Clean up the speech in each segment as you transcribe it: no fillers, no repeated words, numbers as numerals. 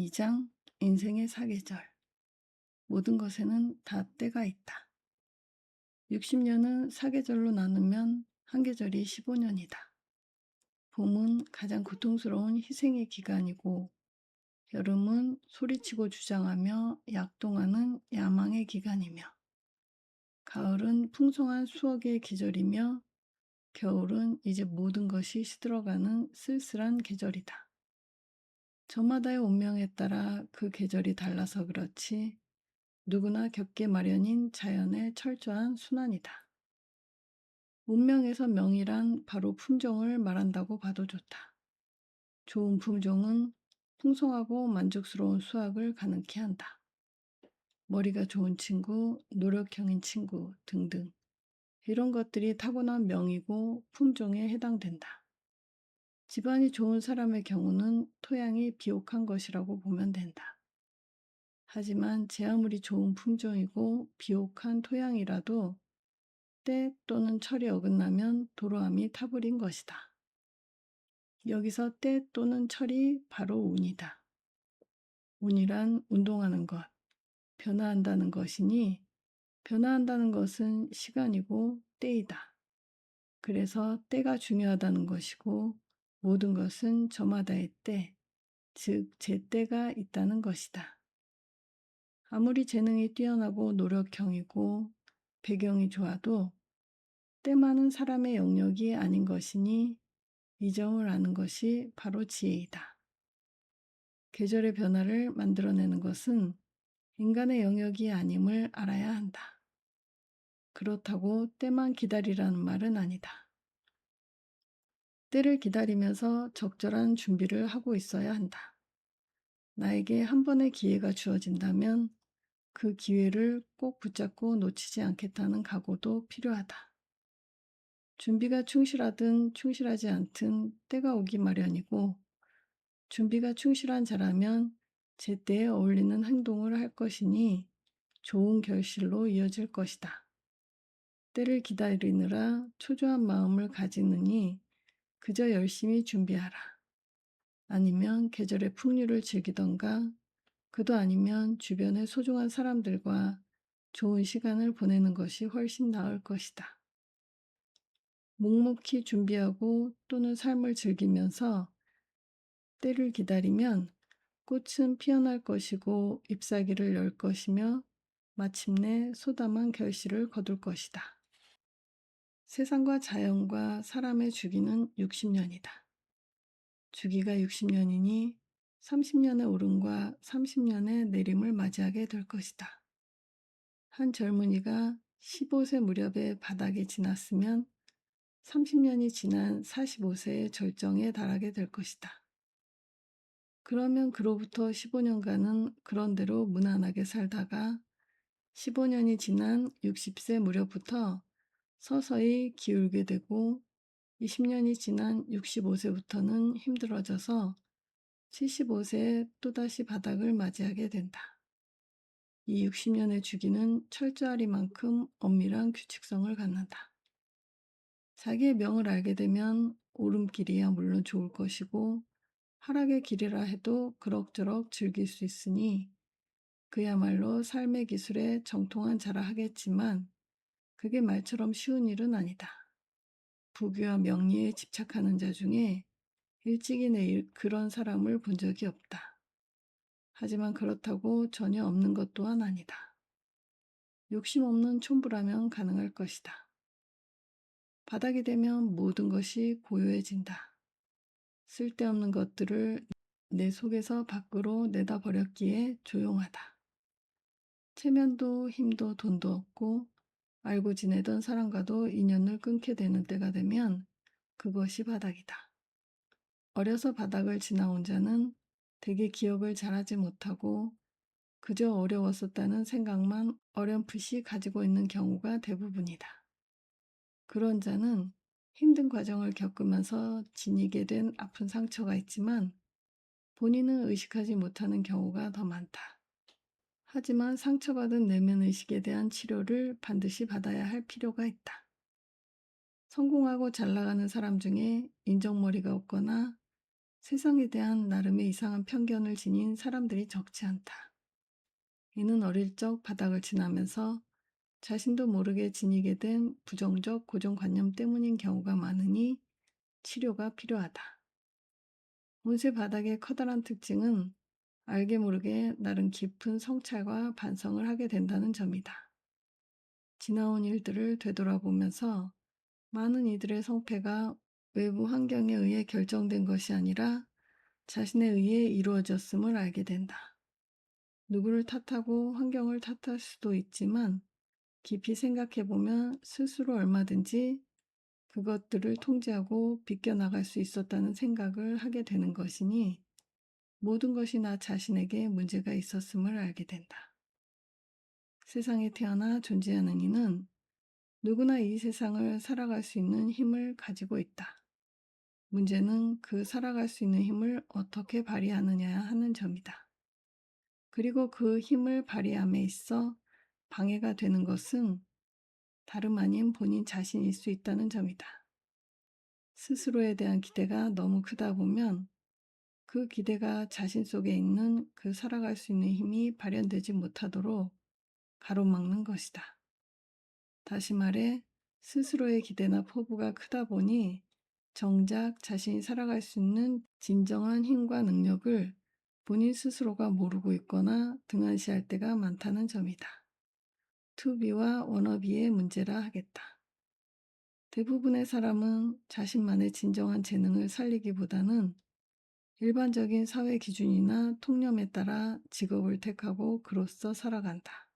2장 인생의 사계절. 모든 것에는 다 때가 있다. 60년은 사계절로 나누면 한 계절이 15년이다. 봄은 가장 고통스러운 희생의 기간이고, 여름은 소리치고 주장하며 약동하는 야망의 기간이며, 가을은 풍성한 수확의 계절이며, 겨울은 이제 모든 것이 시들어가는 쓸쓸한 계절이다. 저마다의 운명에 따라 그 계절이 달라서 그렇지 누구나 겪기 마련인 자연의 철저한 순환이다. 운명에서 명이란 바로 품종을 말한다고 봐도 좋다. 좋은 품종은 풍성하고 만족스러운 수확을 가능케 한다. 머리가 좋은 친구, 노력형인 친구 등등 이런 것들이 타고난 명이고 품종에 해당된다. 집안이 좋은 사람의 경우는 토양이 비옥한 것이라고 보면 된다. 하지만 제 아무리 좋은 품종이고 비옥한 토양이라도 때 또는 철이 어긋나면 도로함이 타버린 것이다. 여기서 때 또는 철이 바로 운이다. 운이란 운동하는 것, 변화한다는 것이니 변화한다는 것은 시간이고 때이다. 그래서 때가 중요하다는 것이고 모든 것은 저마다의 때, 즉 제때가 있다는 것이다. 아무리 재능이 뛰어나고 노력형이고 배경이 좋아도 때 많은 사람의 영역이 아닌 것이니 이 점을 아는 것이 바로 지혜이다. 계절의 변화를 만들어내는 것은 인간의 영역이 아님을 알아야 한다. 그렇다고 때만 기다리라는 말은 아니다. 때를 기다리면서 적절한 준비를 하고 있어야 한다. 나에게 한 번의 기회가 주어진다면 그 기회를 꼭 붙잡고 놓치지 않겠다는 각오도 필요하다. 준비가 충실하든 충실하지 않든 때가 오기 마련이고 준비가 충실한 자라면 제때에 어울리는 행동을 할 것이니 좋은 결실로 이어질 것이다. 때를 기다리느라 초조한 마음을 가지느니 그저 열심히 준비하라. 아니면 계절의 풍류를 즐기던가 그도 아니면 주변의 소중한 사람들과 좋은 시간을 보내는 것이 훨씬 나을 것이다. 묵묵히 준비하고 또는 삶을 즐기면서 때를 기다리면 꽃은 피어날 것이고 잎사귀를 열 것이며 마침내 소담한 결실을 거둘 것이다. 세상과 자연과 사람의 주기는 60년이다. 주기가 60년이니 30년의 오름과 30년의 내림을 맞이하게 될 것이다. 한 젊은이가 15세 무렵에 바닥에 지났으면 30년이 지난 45세의 절정에 달하게 될 것이다. 그러면 그로부터 15년간은 그런대로 무난하게 살다가 15년이 지난 60세 무렵부터 서서히 기울게 되고 20년이 지난 65세부터는 힘들어져서 75세에 또다시 바닥을 맞이하게 된다. 이 60년의 주기는 철저하리만큼 엄밀한 규칙성을 갖는다. 자기의 명을 알게 되면 오름길이야 물론 좋을 것이고 하락의 길이라 해도 그럭저럭 즐길 수 있으니 그야말로 삶의 기술에 정통한 자라 하겠지만 그게 말처럼 쉬운 일은 아니다. 부귀와 명예에 집착하는 자 중에 일찍이 내일 그런 사람을 본 적이 없다. 하지만 그렇다고 전혀 없는 것 또한 아니다. 욕심 없는 촌부라면 가능할 것이다. 바닥이 되면 모든 것이 고요해진다. 쓸데없는 것들을 내 속에서 밖으로 내다버렸기에 조용하다. 체면도 힘도 돈도 없고 알고 지내던 사람과도 인연을 끊게 되는 때가 되면 그것이 바닥이다. 어려서 바닥을 지나온 자는 대개 기억을 잘하지 못하고 그저 어려웠었다는 생각만 어렴풋이 가지고 있는 경우가 대부분이다. 그런 자는 힘든 과정을 겪으면서 지니게 된 아픈 상처가 있지만 본인은 의식하지 못하는 경우가 더 많다. 하지만 상처받은 내면의식에 대한 치료를 반드시 받아야 할 필요가 있다. 성공하고 잘 나가는 사람 중에 인정머리가 없거나 세상에 대한 나름의 이상한 편견을 지닌 사람들이 적지 않다. 이는 어릴 적 바닥을 지나면서 자신도 모르게 지니게 된 부정적 고정관념 때문인 경우가 많으니 치료가 필요하다. 운세 바닥의 커다란 특징은 알게 모르게 나름 깊은 성찰과 반성을 하게 된다는 점이다. 지나온 일들을 되돌아보면서 많은 이들의 성패가 외부 환경에 의해 결정된 것이 아니라 자신에 의해 이루어졌음을 알게 된다. 누구를 탓하고 환경을 탓할 수도 있지만 깊이 생각해보면 스스로 얼마든지 그것들을 통제하고 비껴나갈 수 있었다는 생각을 하게 되는 것이니 모든 것이 나 자신에게 문제가 있었음을 알게 된다. 세상에 태어나 존재하는 이는 누구나 이 세상을 살아갈 수 있는 힘을 가지고 있다. 문제는 그 살아갈 수 있는 힘을 어떻게 발휘하느냐 하는 점이다. 그리고 그 힘을 발휘함에 있어 방해가 되는 것은 다름 아닌 본인 자신일 수 있다는 점이다. 스스로에 대한 기대가 너무 크다 보면 그 기대가 자신 속에 있는 그 살아갈 수 있는 힘이 발현되지 못하도록 가로막는 것이다. 다시 말해 스스로의 기대나 포부가 크다 보니 정작 자신이 살아갈 수 있는 진정한 힘과 능력을 본인 스스로가 모르고 있거나 등한시할 때가 많다는 점이다. 투비와 워너비의 문제라 하겠다. 대부분의 사람은 자신만의 진정한 재능을 살리기보다는 일반적인 사회 기준이나 통념에 따라 직업을 택하고 그로써 살아간다.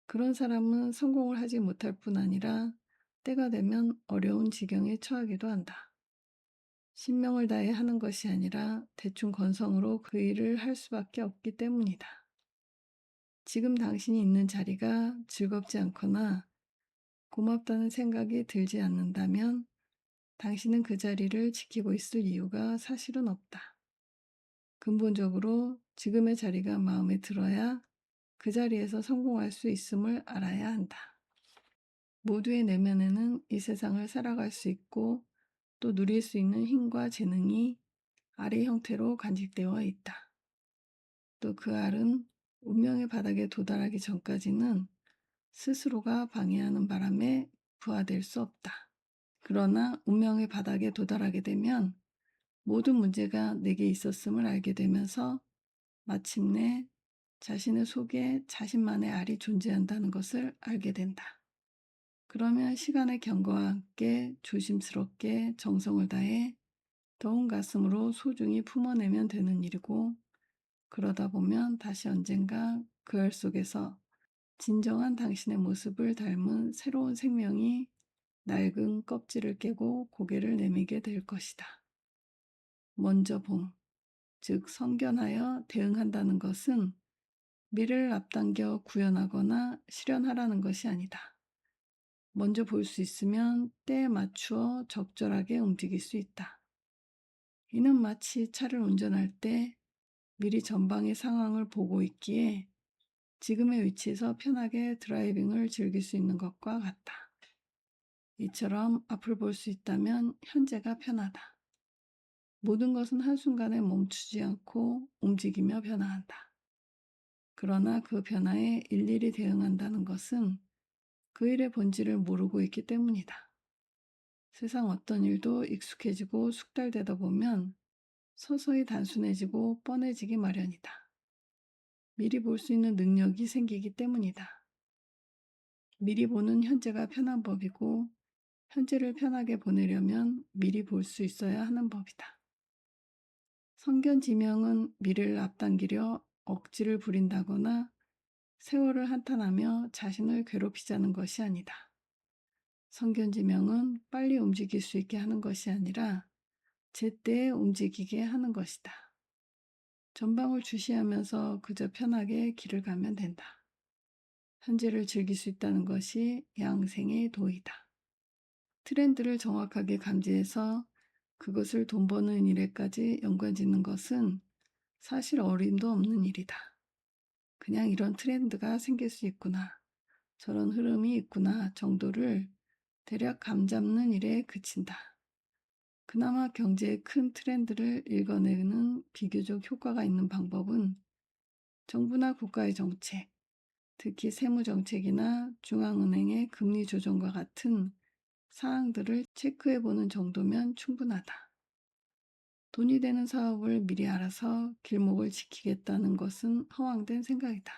그런 사람은 성공을 하지 못할 뿐 아니라 때가 되면 어려운 지경에 처하기도 한다. 신명을 다해 하는 것이 아니라 대충 건성으로 그 일을 할 수밖에 없기 때문이다. 지금 당신이 있는 자리가 즐겁지 않거나 고맙다는 생각이 들지 않는다면 당신은 그 자리를 지키고 있을 이유가 사실은 없다. 근본적으로 지금의 자리가 마음에 들어야 그 자리에서 성공할 수 있음을 알아야 한다. 모두의 내면에는 이 세상을 살아갈 수 있고 또 누릴 수 있는 힘과 재능이 알의 형태로 간직되어 있다. 또 그 알은 운명의 바닥에 도달하기 전까지는 스스로가 방해하는 바람에 부화될 수 없다. 그러나 운명의 바닥에 도달하게 되면 모든 문제가 내게 있었음을 알게 되면서 마침내 자신의 속에 자신만의 알이 존재한다는 것을 알게 된다. 그러면 시간의 경과와 함께 조심스럽게 정성을 다해 더운 가슴으로 소중히 품어내면 되는 일이고 그러다 보면 다시 언젠가 그 알 속에서 진정한 당신의 모습을 닮은 새로운 생명이 낡은 껍질을 깨고 고개를 내미게 될 것이다. 먼저 봄, 즉 선견하여 대응한다는 것은 미래를 앞당겨 구현하거나 실현하라는 것이 아니다. 먼저 볼 수 있으면 때에 맞추어 적절하게 움직일 수 있다. 이는 마치 차를 운전할 때 미리 전방의 상황을 보고 있기에 지금의 위치에서 편하게 드라이빙을 즐길 수 있는 것과 같다. 이처럼 앞을 볼 수 있다면 현재가 편하다. 모든 것은 한순간에 멈추지 않고 움직이며 변화한다. 그러나 그 변화에 일일이 대응한다는 것은 그 일의 본질을 모르고 있기 때문이다. 세상 어떤 일도 익숙해지고 숙달되다 보면 서서히 단순해지고 뻔해지기 마련이다. 미리 볼 수 있는 능력이 생기기 때문이다. 미리 보는 현재가 편한 법이고 현재를 편하게 보내려면 미리 볼 수 있어야 하는 법이다. 성견지명은 미래를 앞당기려 억지를 부린다거나 세월을 한탄하며 자신을 괴롭히자는 것이 아니다. 성견지명은 빨리 움직일 수 있게 하는 것이 아니라 제때에 움직이게 하는 것이다. 전방을 주시하면서 그저 편하게 길을 가면 된다. 현재를 즐길 수 있다는 것이 양생의 도이다. 트렌드를 정확하게 감지해서 그것을 돈 버는 일에까지 연관짓는 것은 사실 어림도 없는 일이다. 그냥 이런 트렌드가 생길 수 있구나, 저런 흐름이 있구나 정도를 대략 감잡는 일에 그친다. 그나마 경제의 큰 트렌드를 읽어내는 비교적 효과가 있는 방법은 정부나 국가의 정책, 특히 세무 정책이나 중앙은행의 금리 조정과 같은 사항들을 체크해 보는 정도면 충분하다. 돈이 되는 사업을 미리 알아서 길목을 지키겠다는 것은 허황된 생각이다.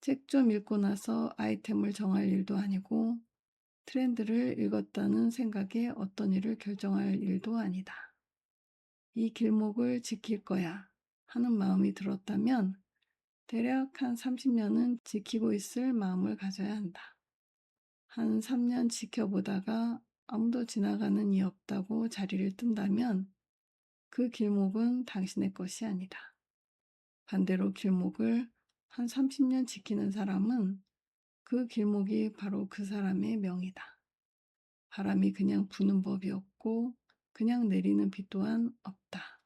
책 좀 읽고 나서 아이템을 정할 일도 아니고 트렌드를 읽었다는 생각에 어떤 일을 결정할 일도 아니다. 이 길목을 지킬 거야 하는 마음이 들었다면 대략 한 30년은 지키고 있을 마음을 가져야 한다. 한 3년 지켜보다가 아무도 지나가는 이 없다고 자리를 뜬다면 그 길목은 당신의 것이 아니다. 반대로 길목을 한 30년 지키는 사람은 그 길목이 바로 그 사람의 명이다. 바람이 그냥 부는 법이 없고 그냥 내리는 비 또한 없다.